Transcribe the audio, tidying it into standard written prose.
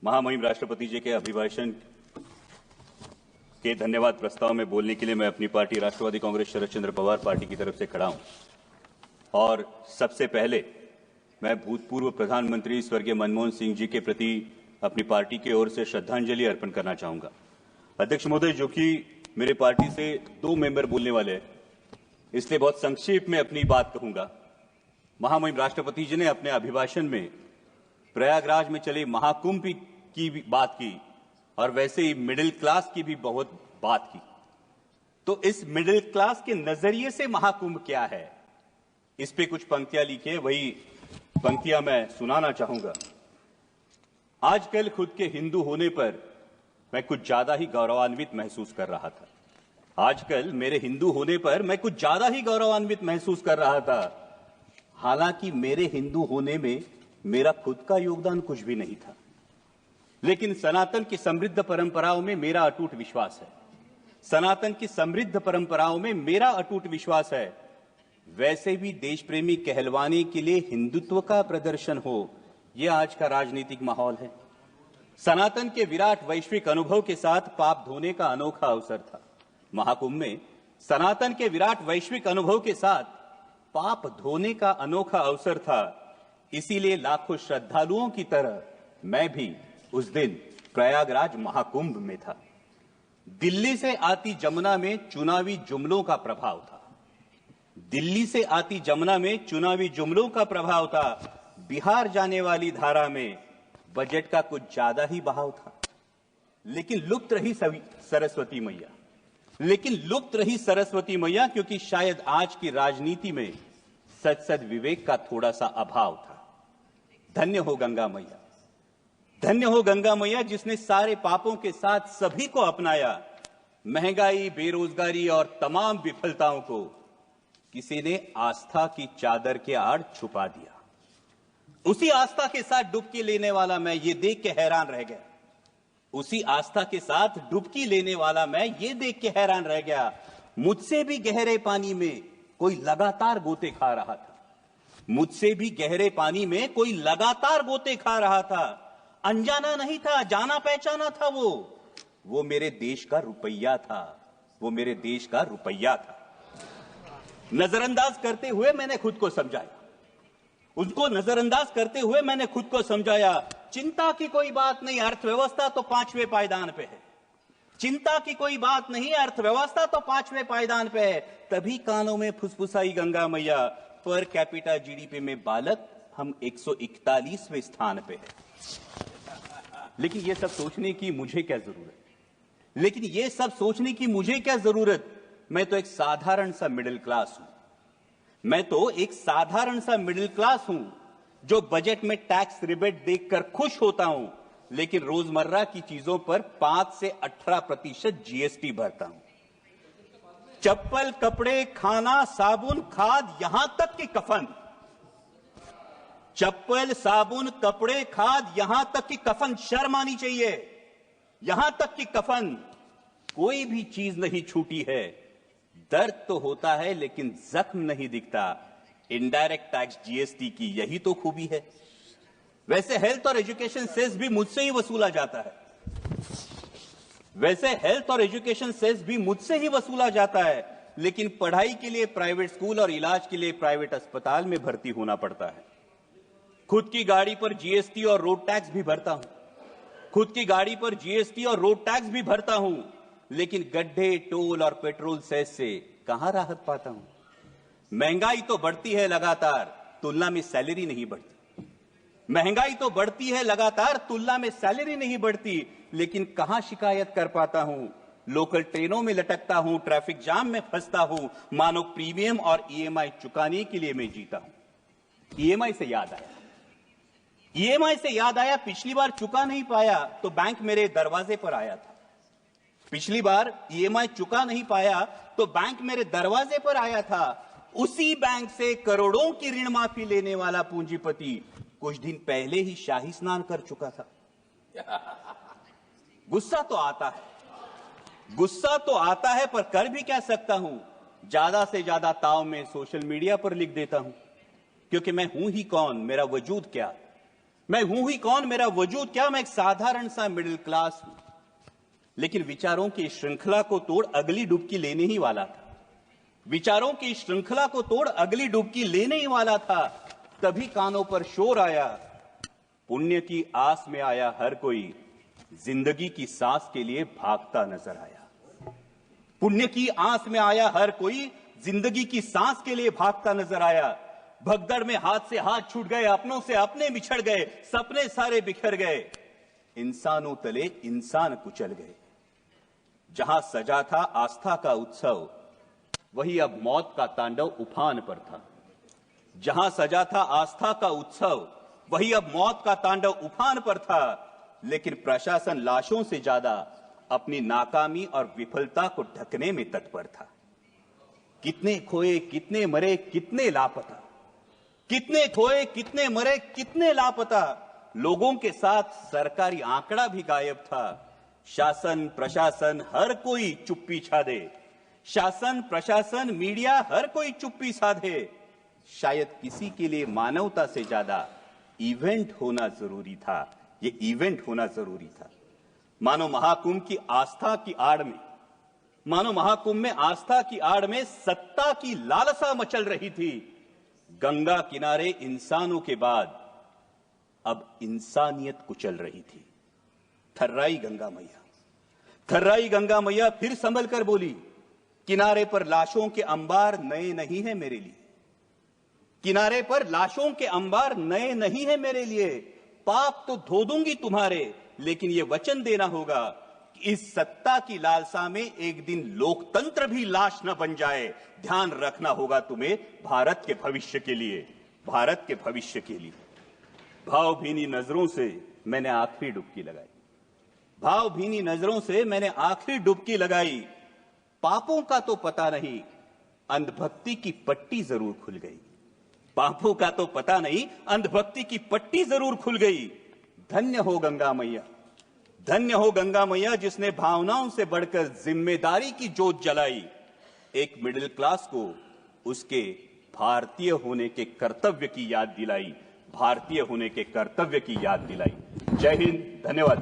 महामहिम राष्ट्रपति जी के अभिभाषण के धन्यवाद प्रस्ताव में बोलने के लिए मैं अपनी पार्टी राष्ट्रवादी कांग्रेस शरद चंद्र पवार पार्टी की तरफ से खड़ा हूं और सबसे पहले मैं भूतपूर्व प्रधानमंत्री स्वर्गीय मनमोहन सिंह जी के प्रति अपनी पार्टी की ओर से श्रद्धांजलि अर्पण करना चाहूंगा। अध्यक्ष महोदय, जो कि मेरे पार्टी से 2 मेंबर बोलने वाले हैं, इसलिए बहुत संक्षेप में अपनी बात कहूंगा। महामहिम राष्ट्रपति जी ने अपने अभिभाषण में प्रयागराज में चले महाकुंभ की भी बात की और वैसे ही मिडिल क्लास की भी बहुत बात की। तो इस मिडिल क्लास के नजरिए से महाकुंभ क्या है, इस पे कुछ पंक्तियां लिखी है, वही पंक्तियां मैं सुनाना चाहूंगा। आजकल खुद के हिंदू होने पर मैं कुछ ज्यादा ही गौरवान्वित महसूस कर रहा था। आजकल मेरे हिंदू होने पर मैं कुछ ज्यादा ही गौरवान्वित महसूस कर रहा था। हालांकि मेरे हिंदू होने में मेरा खुद का योगदान कुछ भी नहीं था, लेकिन सनातन की समृद्ध परंपराओं में मेरा अटूट विश्वास है। सनातन की समृद्ध परंपराओं में मेरा अटूट विश्वास है। वैसे भी देश प्रेमी कहलवाने के लिए हिंदुत्व का प्रदर्शन हो, यह आज का राजनीतिक माहौल है। सनातन के विराट वैश्विक अनुभव के साथ पाप धोने का अनोखा अवसर था। महाकुंभ में सनातन के विराट वैश्विक अनुभव के साथ पाप धोने का अनोखा अवसर था। इसीलिए लाखों श्रद्धालुओं की तरह मैं भी उस दिन प्रयागराज महाकुंभ में था। दिल्ली से आती जमुना में चुनावी जुमलों का प्रभाव था। दिल्ली से आती जमुना में चुनावी जुमलों का प्रभाव था। बिहार जाने वाली धारा में बजट का कुछ ज्यादा ही बहाव था। लेकिन लुप्त रही सरस्वती मैया, क्योंकि शायद आज की राजनीति में सद विवेक का थोड़ा सा अभाव था। धन्य हो गंगा मैया, धन्य हो गंगा मैया, जिसने सारे पापों के साथ सभी को अपनाया। महंगाई, बेरोजगारी और तमाम विफलताओं को किसी ने आस्था की चादर के आड़ छुपा दिया। उसी आस्था के साथ डुबकी लेने वाला मैं ये देख के हैरान रह गया। उसी आस्था के साथ डुबकी लेने वाला मैं ये देख के हैरान रह गया। मुझसे भी गहरे पानी में कोई लगातार गोते खा रहा था। मुझसे भी गहरे पानी में कोई लगातार गोते खा रहा था। अनजाना नहीं था, जाना पहचाना था। वो मेरे देश का रुपया था। वो मेरे देश का रुपया था। नजरअंदाज करते हुए मैंने खुद को समझाया। उसको नजरअंदाज करते हुए मैंने खुद को समझाया। चिंता की कोई बात नहीं, अर्थव्यवस्था तो 5वें पायदान पे है। चिंता की कोई बात नहीं, अर्थव्यवस्था तो 5वें पायदान पे है। तभी कानों में फुसफुसाई गंगा मैया, पर कैपिटा जीडीपी में बालक हम 141वें स्थान पे है। लेकिन ये सब सोचने की मुझे क्या जरूरत? मैं तो एक साधारण सा मिडिल क्लास हूं, जो बजट में टैक्स रिबेट देखकर खुश होता हूं, लेकिन रोजमर्रा की चीजों पर 5 से 18% जीएसटी भरता हूं। चप्पल, कपड़े, खाना, साबुन, खाद, यहां तक कि कफन। चप्पल, साबुन, कपड़े, खाद, यहां तक कि कफन। शर्म आनी चाहिए। यहां तक कि कफन, कोई भी चीज नहीं छूटी है। दर्द तो होता है लेकिन जख्म नहीं दिखता। इनडायरेक्ट टैक्स जीएसटी की यही तो खूबी है। वैसे हेल्थ और एजुकेशन सेस भी मुझसे ही वसूला जाता है। लेकिन पढ़ाई के लिए प्राइवेट स्कूल और इलाज के लिए प्राइवेट अस्पताल में भर्ती होना पड़ता है। खुद की गाड़ी पर जीएसटी और रोड टैक्स भी भरता हूं। लेकिन गड्ढे, टोल और पेट्रोल सेस से कहां राहत पाता हूं। महंगाई तो बढ़ती है लगातार, तुलना में सैलरी नहीं बढ़ती। लेकिन कहां शिकायत कर पाता हूं। लोकल ट्रेनों में लटकता हूं, ट्रैफिक जाम में फंसता हूं। मानो प्रीमियम और ईएमआई चुकाने के लिए मैं जीता हूं। ईएमआई से याद आया, पिछली बार चुका नहीं पाया तो बैंक मेरे दरवाजे पर आया था। उसी बैंक से करोड़ों की ऋण माफी लेने वाला पूंजीपति कुछ दिन पहले ही शाही स्नान कर चुका था। गुस्सा तो आता है, पर कर भी क्या सकता हूं। ज्यादा से ज्यादा ताव में सोशल मीडिया पर लिख देता हूं, क्योंकि मैं हूं ही कौन, मेरा वजूद क्या। मैं हूं ही कौन, मेरा वजूद क्या, मैं एक साधारण सा मिडिल क्लास हूं। लेकिन विचारों की श्रृंखला को तोड़ अगली डुबकी लेने ही वाला था। विचारों की श्रृंखला को तोड़ अगली डुबकी लेने ही वाला था। तभी कानों पर शोर आया, पुण्य की आस में आया हर कोई, जिंदगी की सांस के लिए भागता नजर आया। पुण्य की आस में आया हर कोई, जिंदगी की सांस के लिए भागता नजर आया। भगदड़ में हाथ से हाथ छूट गए, अपनों से अपने बिछड़ गए, सपने सारे बिखर गए, इंसानों तले इंसान कुचल गए। जहां सजा था आस्था का उत्सव, वही अब मौत का तांडव उफान पर था। जहां सजा था आस्था का उत्सव, वही अब मौत का तांडव उफान पर था। लेकिन प्रशासन लाशों से ज्यादा अपनी नाकामी और विफलता को ढकने में तत्पर था। कितने खोए, कितने मरे, कितने लापता, कितने खोए, कितने मरे, कितने लापता। लोगों के साथ सरकारी आंकड़ा भी गायब था। शासन प्रशासन हर कोई चुप्पी छादे, शासन प्रशासन मीडिया हर कोई चुप्पी साधे। शायद किसी के लिए मानवता से ज्यादा इवेंट होना जरूरी था। ये इवेंट होना जरूरी था। मानो महाकुंभ की आस्था की आड़ में, मानो महाकुंभ में आस्था की आड़ में सत्ता की लालसा मचल रही थी। गंगा किनारे इंसानों के बाद अब इंसानियत कुचल रही थी। थर्राई गंगा मैया, थर्राई गंगा मैया फिर संभल कर बोली, किनारे पर लाशों के अंबार नए नहीं है मेरे लिए। किनारे पर लाशों के अंबार नए नहीं है मेरे लिए। पाप तो धो दूंगी तुम्हारे, लेकिन यह वचन देना होगा कि इस सत्ता की लालसा में एक दिन लोकतंत्र भी लाश न बन जाए। ध्यान रखना होगा तुम्हें भारत के भविष्य के लिए, भारत के भविष्य के लिए। भावभीनी नजरों से मैंने आखिरी डुबकी लगाई, भावभीनी नजरों से मैंने आखिरी डुबकी लगाई। पापों का तो पता नहीं, अंधभक्ति की पट्टी जरूर खुल गई। पापों का तो पता नहीं, अंधभक्ति की पट्टी जरूर खुल गई। धन्य हो गंगा मैया, धन्य हो गंगा मैया, जिसने भावनाओं से बढ़कर जिम्मेदारी की जोत जलाई। एक मिडिल क्लास को उसके भारतीय होने के कर्तव्य की याद दिलाई, भारतीय होने के कर्तव्य की याद दिलाई। जय हिंद, धन्यवाद।